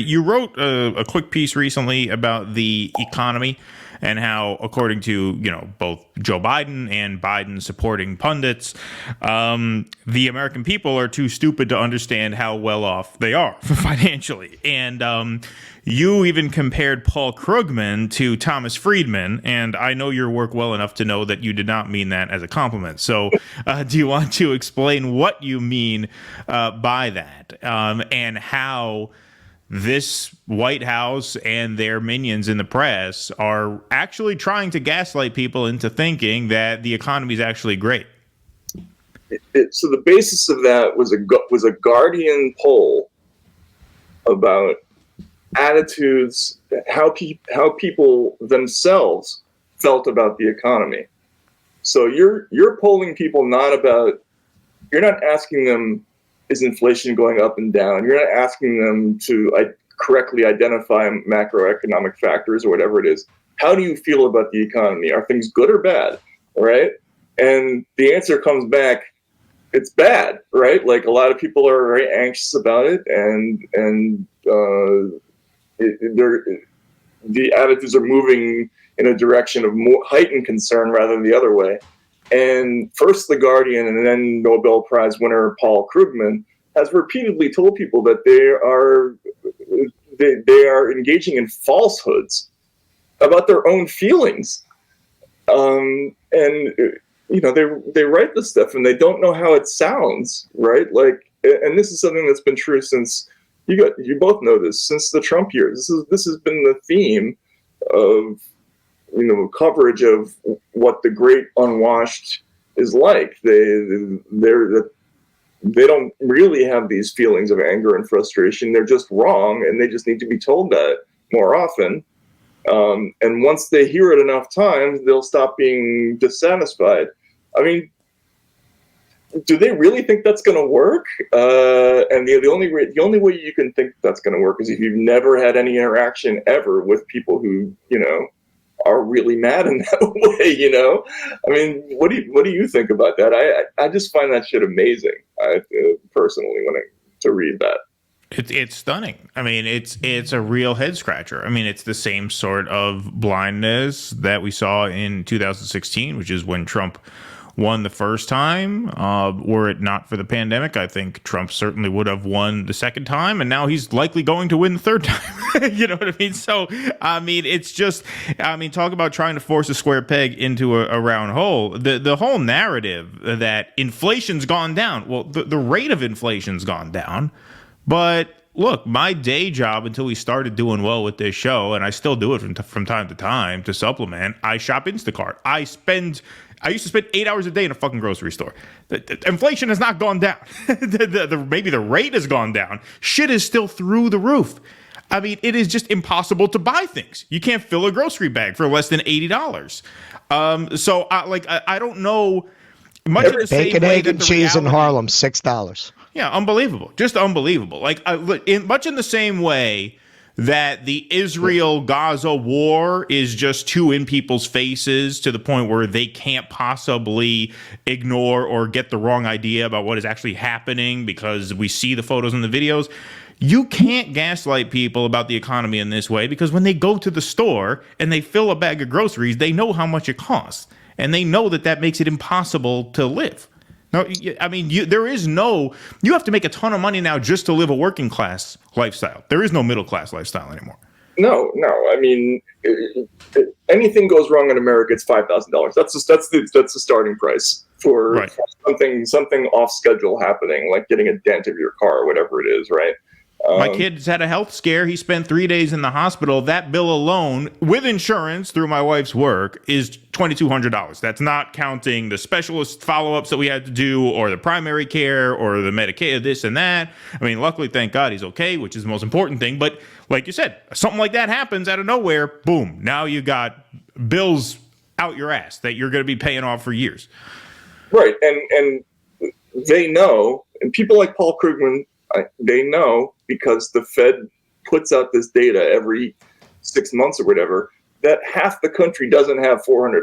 You wrote a quick piece recently about the economy and how, according to both Joe Biden and Biden supporting pundits, the American people are too stupid to understand how well off they are financially. And you even compared Paul Krugman to Thomas Friedman, and I know your work well enough to know that you did not mean that as a compliment. So, do you want to explain what you mean by that, and how this White House and their minions in the press are actually trying to gaslight people into thinking that the economy is actually great? So the basis of that was a Guardian poll about attitudes, how people themselves felt about the economy. So you're polling people you're not asking them, is inflation going up and down? You're not asking them to correctly identify macroeconomic factors or whatever it is. How do you feel about the economy? Are things good or bad? Right? And the answer comes back, it's bad, right? Like, a lot of people are very anxious about it, and the attitudes are moving in a direction of more heightened concern rather than the other way. And first The Guardian and then Nobel Prize winner Paul Krugman has repeatedly told people that they are engaging in falsehoods about their own feelings. And they write this stuff and they don't know how it sounds, right? Like, and this is something that's been true since you both know this, since the Trump years. This has been the theme of coverage of what the great unwashed is like. They don't really have these feelings of anger and frustration. They're just wrong, and they just need to be told that more often. And once they hear it enough times, they'll stop being dissatisfied. I mean, do they really think that's going to work? And the only way you can think that's going to work is if you've never had any interaction ever with people who are really mad in that way. I mean, what do you think about that? I just find that shit amazing. Personally, to read that. It's stunning. I mean, it's a real head scratcher. I mean, it's the same sort of blindness that we saw in 2016, which is when Trump won the first time. Were it not for the pandemic, I think Trump certainly would have won the second time, and now he's likely going to win the third time. You know what I mean? So, I mean, it's just, talk about trying to force a square peg into a round hole. The whole narrative that inflation's gone down. Well, the rate of inflation's gone down, but look, my day job until we started doing well with this show, and I still do it from time to time to supplement, I shop Instacart. I used to spend 8 hours a day in a fucking grocery store. Inflation has not gone down. Maybe the rate has gone down. Shit is still through the roof. I mean, it is just impossible to buy things. You can't fill a grocery bag for less than $80. So I don't know. Much of the same bacon, way egg, and cheese in Harlem, $6. Yeah, unbelievable. Just unbelievable. Like, much in the same way that the Israel-Gaza war is just too in people's faces to the point where they can't possibly ignore or get the wrong idea about what is actually happening because we see the photos and the videos. You can't gaslight people about the economy in this way, because when they go to the store and they fill a bag of groceries, they know how much it costs. And they know that makes it impossible to live. No, I mean, you have to make a ton of money now just to live a working class lifestyle. There is no middle class lifestyle anymore. No. I mean, anything goes wrong in America, it's $5,000. That's the starting price for something off schedule happening, like getting a dent of your car or whatever it is, right? My kid's had a health scare. He spent 3 days in the hospital. That bill alone, with insurance through my wife's work, is $2,200. That's not counting the specialist follow-ups that we had to do, or the primary care, or the Medicaid, this and that. I mean, luckily, thank God, he's okay, which is the most important thing. But like you said, something like that happens out of nowhere. Boom. Now you got bills out your ass that you're going to be paying off for years. Right. And they know, and people like Paul Krugman, they know, because the Fed puts out this data every 6 months or whatever, that half the country doesn't have $400.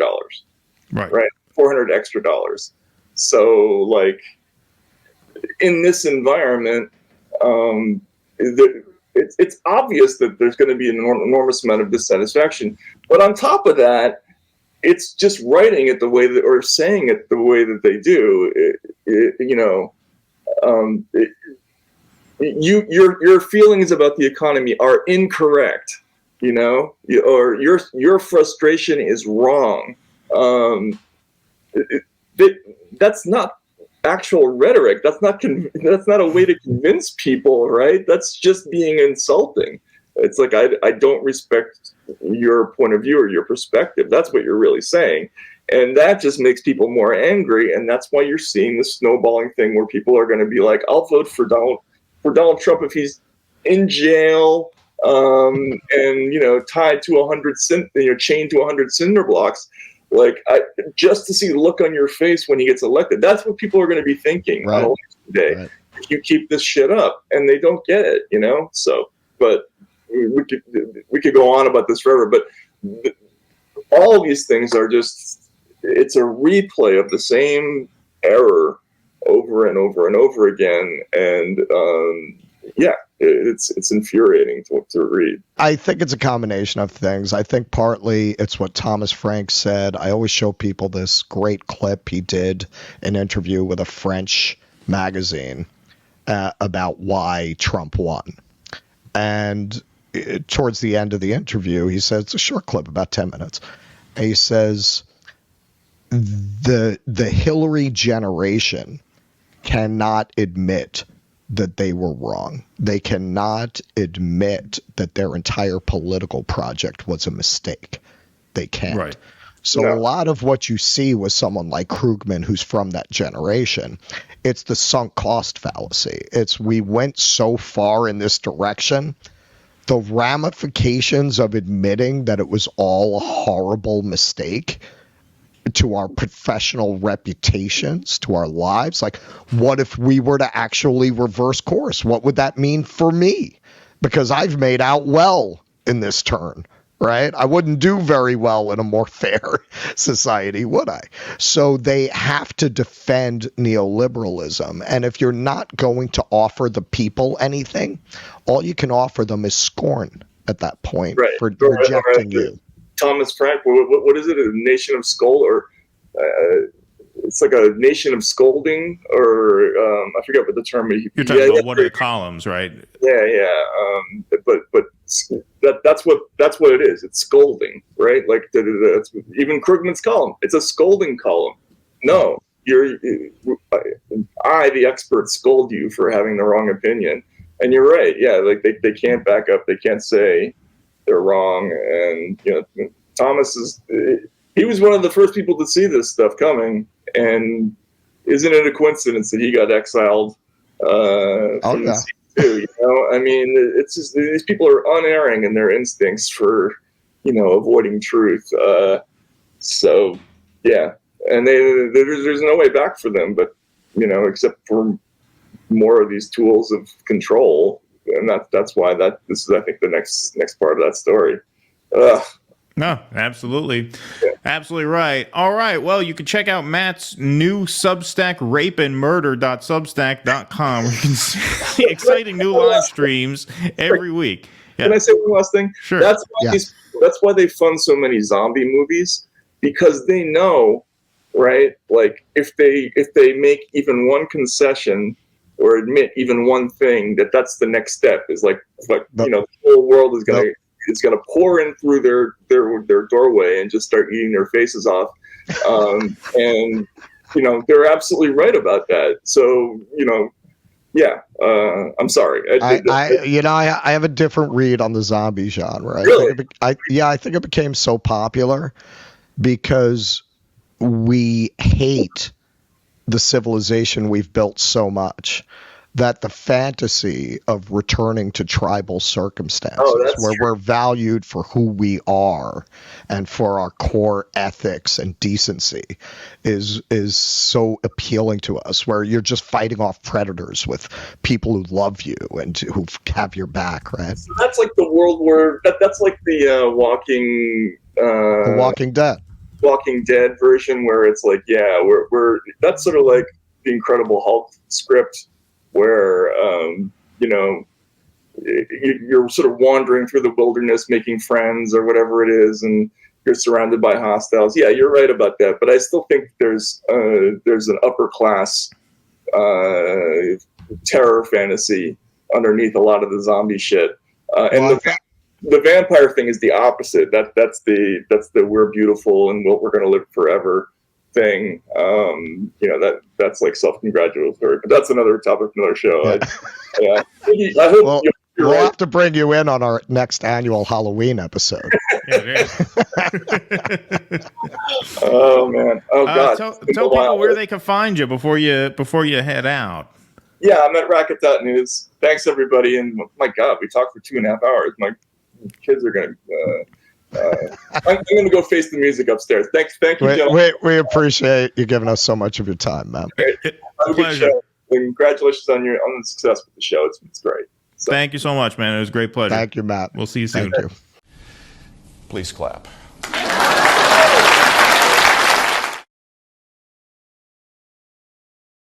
Right? $400 extra dollars. So, like, in this environment, it's obvious that there's going to be an enormous amount of dissatisfaction. But on top of that, it's just writing it the way that, or saying it the way that they do. Your feelings about the economy are incorrect, or your frustration is wrong. That's not actual rhetoric. That's not a way to convince people, right? That's just being insulting. It's like, I don't respect your point of view or your perspective. That's what you're really saying. And that just makes people more angry. And that's why you're seeing this snowballing thing where people are going to be like, I'll vote for Donald Trump if he's in jail, and, tied to 100 chained to 100 cinder blocks. Like, just to see the look on your face when he gets elected. That's what people are going to be thinking on election day. Right. If you keep this shit up, and they don't get it, So, but we could go on about this forever. But all these things are it's a replay of the same error over and over and over again. And it's infuriating to read. I think it's a combination of things. I think partly it's what Thomas Frank said. I always show people this great clip he did, an interview with a French magazine about why Trump won. And towards the end of the interview, he says, it's a short clip, about 10 minutes. And he says, the Hillary generation cannot admit that they were wrong. They cannot admit that their entire political project was a mistake. They can't. Right. So a lot of what you see with someone like Krugman, who's from that generation, it's the sunk cost fallacy. It's, we went so far in this direction, the ramifications of admitting that it was all a horrible mistake to our professional reputations, to our lives. Like, what if we were to actually reverse course? What would that mean for me? Because I've made out well in this turn, right? I wouldn't do very well in a more fair society, would I? So they have to defend neoliberalism. And if you're not going to offer the people anything, all you can offer them is scorn at that point for rejecting you. Thomas Frank, what is it? A nation of scold, or it's like a nation of scolding, or I forget what the term is. You're talking about one of the columns, right? Yeah. But that's what it is. It's scolding, right? Like even Krugman's column. It's a scolding column. No, I, the expert, scold you for having the wrong opinion, and you're right. Yeah, like they can't back up. They can't say they're wrong. And Thomas he was one of the first people to see this stuff coming, and isn't it a coincidence that he got exiled from the scene too? I mean, it's just, these people are unerring in their instincts for avoiding truth. So yeah, and there's no way back for them, but except for more of these tools of control. And that's why this is, I think, the next part of that story. No, absolutely. Yeah. Absolutely right. All right. Well, you can check out Matt's new Substack, rapeandmurder.substack.com, where you can see exciting new live streams every week. Yeah. Can I say one last thing? Sure. That's why they fund so many zombie movies, because they know, right? Like, if they make even one concession or admit even one thing, that's the next step. Is like the whole world is gonna pour in through their doorway and just start eating their faces off. And they're absolutely right about that. So I'm sorry. I have a different read on the zombie genre. Really? I think it became so popular because we hate the civilization we've built so much that the fantasy of returning to tribal circumstances where we're valued for who we are and for our core ethics and decency is so appealing to us, where you're just fighting off predators with people who love you and who have your back, right? So that's like the world where that's like the Walking Dead version, where it's like, we're that's sort of like the Incredible Hulk script, where you're sort of wandering through the wilderness, making friends or whatever it is, and you're surrounded by hostiles. Yeah, you're right about that. But I still think there's an upper class terror fantasy underneath a lot of the zombie shit. And the vampire thing is the opposite. That's the we're beautiful and we're going to live forever thing. That's like self-congratulatory, but that's another topic, another show. Yeah. I hope we'll have to bring you in on our next annual Halloween episode. Oh man! Oh god! Tell people where they can find you before you head out. Yeah, I'm at racket.news. Thanks everybody, and my god, we talked for 2.5 hours. My kids are gonna. I'm gonna go face the music upstairs. Thank you, gentlemen. We appreciate you giving us so much of your time, man. Pleasure. Congratulations on the success with the show. It's great. So. Thank you so much, man. It was a great pleasure. Thank you, Matt. We'll see you soon. Thank you. Please clap.